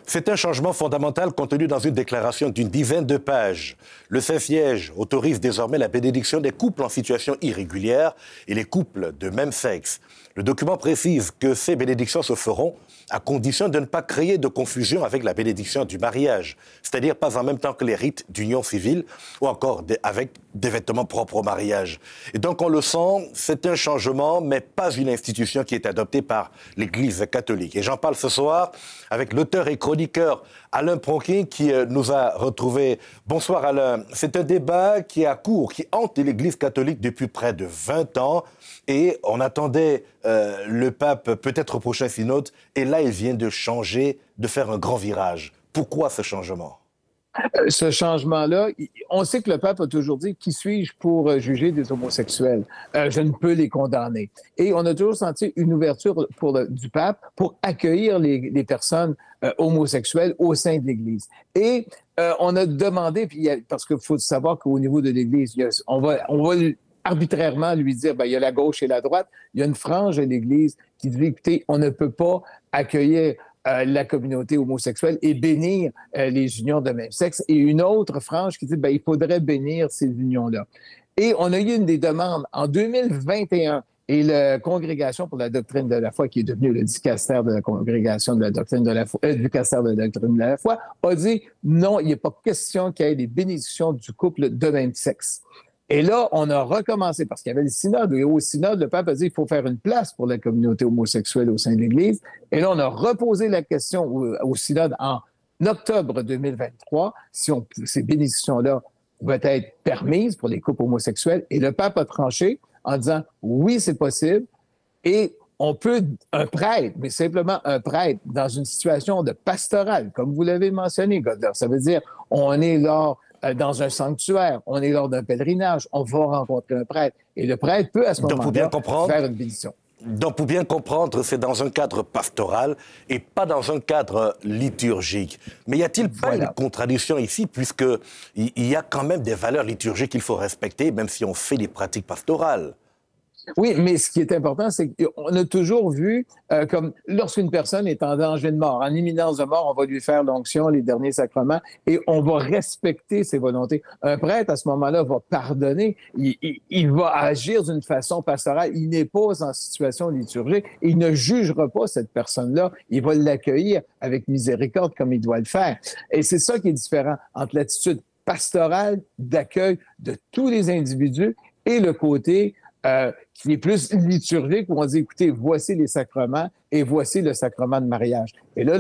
C'est un changement fondamental contenu dans une déclaration d'une dizaine de pages. Le Saint-Siège autorise désormais la bénédiction des couples en situation irrégulière et les couples de même sexe. Le document précise que ces bénédictions se feront à condition de ne pas créer de confusion avec la bénédiction du mariage, c'est-à-dire pas en même temps que les rites d'union civile ou encore avec des vêtements propres au mariage. Et donc on le sent, c'est un changement, mais pas une institution qui est adoptée par l'Église catholique. Et j'en parle ce soir avec l'auteur et chroniqueur Alain Pronkin qui nous a retrouvés. Bonsoir Alain. C'est un débat qui est à court, qui hante l'Église catholique depuis près de 20 ans. Et on attendait le pape peut-être au prochain synode. Et là, il vient de changer, de faire un grand virage. Pourquoi ce changement? Ce changement-là, on sait que le pape a toujours dit « Qui suis-je pour juger des homosexuels? Je ne peux les condamner. » Et on a toujours senti une ouverture du pape pour accueillir les personnes homosexuelles au sein de l'Église. Et on a demandé, parce qu'il faut savoir qu'au niveau de l'Église, on va arbitrairement lui dire, il y a la gauche et la droite. Il y a une frange de l'Église qui dit, écoutez, on ne peut pas accueillir la communauté homosexuelle et bénir les unions de même sexe. Et une autre frange qui dit, il faudrait bénir ces unions-là. Et on a eu une des demandes en 2021 et la Congrégation pour la doctrine de la foi, qui est devenue le dicaster de la Congrégation de la doctrine de la foi, dicaster de la doctrine de la foi, a dit, non, il n'est pas question qu'il y ait des bénédictions du couple de même sexe. Et là, on a recommencé, parce qu'il y avait le synode, et au synode, le pape a dit qu'il faut faire une place pour la communauté homosexuelle au sein de l'Église. Et là, on a reposé la question au synode en octobre 2023, si ces bénédictions-là pouvaient être permises pour les couples homosexuels. Et le pape a tranché en disant, oui, c'est possible, et on peut, un prêtre, mais simplement un prêtre, dans une situation de pastorale, comme vous l'avez mentionné, Godler, ça veut dire, on est là dans un sanctuaire, on est lors d'un pèlerinage, on va rencontrer un prêtre. Et le prêtre peut, à ce moment-là, faire une bénédiction. Donc, pour bien comprendre, c'est dans un cadre pastoral et pas dans un cadre liturgique. Mais y a-t-il pas une contradiction ici, puisqu'il y a quand même des valeurs liturgiques qu'il faut respecter, même si on fait des pratiques pastorales? Oui, mais ce qui est important, c'est qu'on a toujours vu, comme lorsqu'une personne est en danger de mort, en imminence de mort, on va lui faire l'onction, les derniers sacrements, et on va respecter ses volontés. Un prêtre, à ce moment-là, va pardonner, il va agir d'une façon pastorale, il n'est pas en situation liturgique, il ne jugera pas cette personne-là, il va l'accueillir avec miséricorde comme il doit le faire. Et c'est ça qui est différent entre l'attitude pastorale d'accueil de tous les individus et le côté qui est plus liturgique, où on dit, écoutez, voici les sacrements et voici le sacrement de mariage. Et là,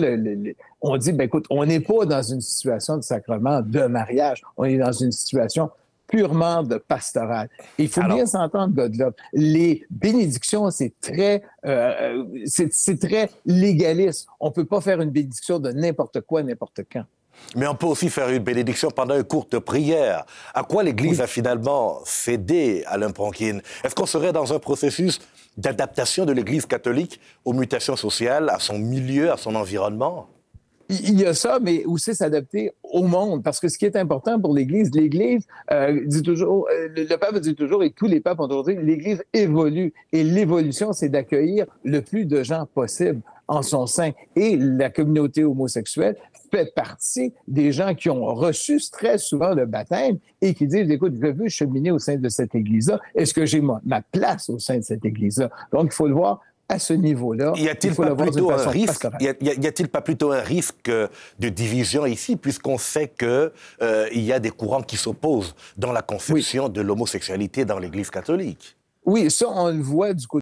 on dit, écoute, on n'est pas dans une situation de sacrement de mariage, on est dans une situation purement de pastoral. Il faut bien s'entendre, Godler. Les bénédictions, c'est très légaliste. On ne peut pas faire une bénédiction de n'importe quoi, n'importe quand. Mais on peut aussi faire une bénédiction pendant une courte prière. À quoi l'Église a finalement cédé, Alain Pronkin? Est-ce qu'on serait dans un processus d'adaptation de l'Église catholique aux mutations sociales, à son milieu, à son environnement? Il y a ça, mais aussi s'adapter au monde. Parce que ce qui est important pour l'Église dit toujours, le pape dit toujours, et tous les papes ont toujours dit, l'Église évolue. Et l'évolution, c'est d'accueillir le plus de gens possible en son sein. Et la communauté homosexuelle fait partie des gens qui ont reçu très souvent le baptême et qui disent, écoute, je veux cheminer au sein de cette Église-là. Est-ce que j'ai ma place au sein de cette Église-là? Donc, il faut le voir à ce niveau-là. Y a-t-il pas plutôt un risque de division ici, puisqu'on sait qu'il y a des courants qui s'opposent dans la conception de l'homosexualité dans l'Église catholique? Oui, ça, on le voit du côté